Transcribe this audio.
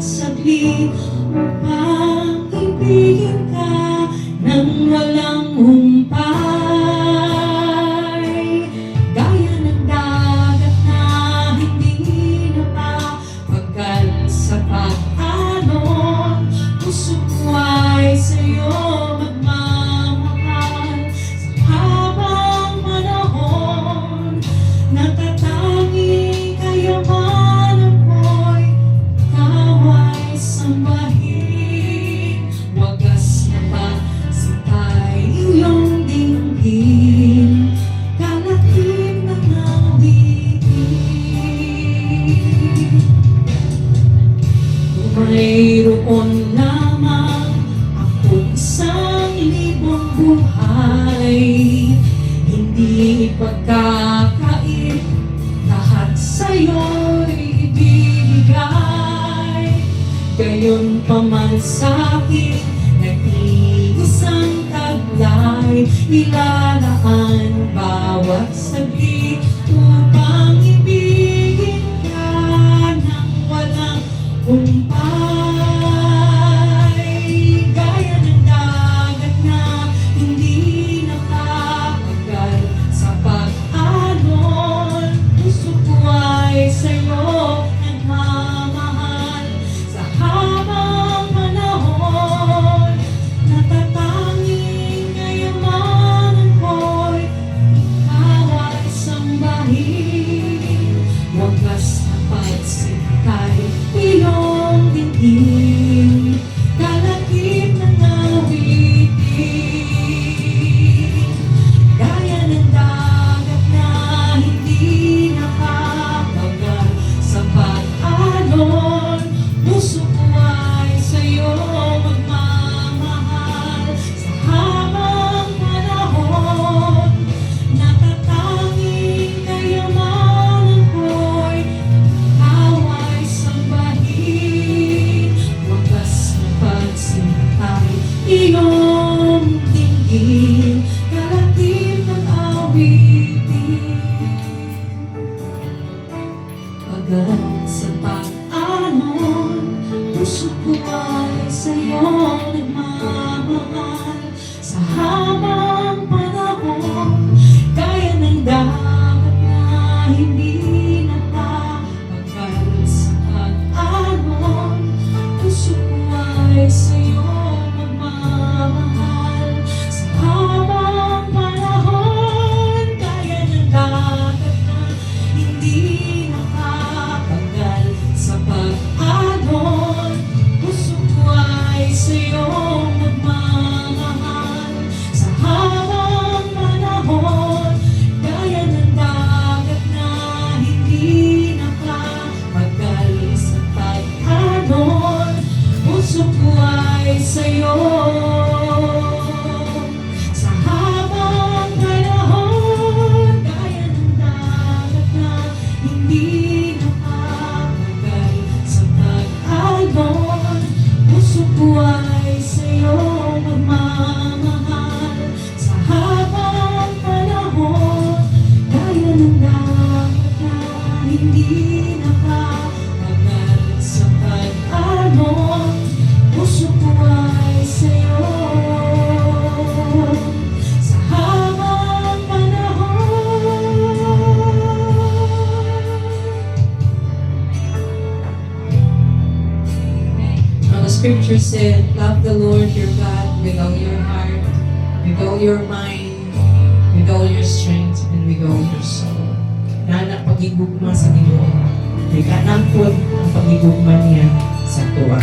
saglit upang ibigin ka nang walang humpay. Gaya ng dagat na hindi napapagkal sa pag-alon, puso ko ay sa'yo magmamahal. Sa habang panahon, natatanging kayamanan ko'y ikaw ay sambahin. Wagas na pagsitay iyong dinggin, kalakip ng awitin. Kung mayroon lamang akong 1,000 buhay, hindi ipagkakait, lahat sa'yo'y ibibigay. Gayon pa man sa'kin, nag-iisang taglay, ilalaan bawat saglit upang ibigin ka nang walang humpay. Gaya ng dagat na hindi nakapagkal sa pag-alon, puso ko ay sa'yo nagmamahal. Sa habang panahon, natatanging kayamanan ko'y ikaw ay sambahin. Wagas na pagsitay iyong dinggin, kalakip ng awitin. Gaya ng dagat na hindi nakapagkal sa pag-alon, puso ko ay sa'yo magmamahal. Sa habang panahon, natatanging kayamanan ko'y ikaw ay sambahin. Wagas na pagsitay iyong dinggin, kalakip ng awitin. Pagkat sa pag-alon, puso ko ay sa'yo nagmamahal. Sa habang panahon, gaya ng dagat na hindi napapagkal sa pag-alon, puso ko ay sa'yo magmamahal. Sa habang panahon, gaya ng dagat na hindi nakapagkal sa pag-alon, puso ko ay sa'yo magmamahal. Sa habang panahon, gaya ng dagat na hindi nakapagkal sa pag-alon, puso ko ay sa'yo. Sa habang panahon, gaya ng dagat na hindi nakapagkal sa pag-alon, puso ko ay sa'yo magmamahal. Sa habang panahon, gaya ng dagat na hindi nakapagkal sa pag-alon, puso ko ay sa'yo. Sa habang panahon. Now the scripture said, love the Lord your God with all your heart, with all your mind, with all your strength, and with all your soul. Nana pagigugma sa Ginoo, kay kanang pod ang pagigugma niya sa tuwa.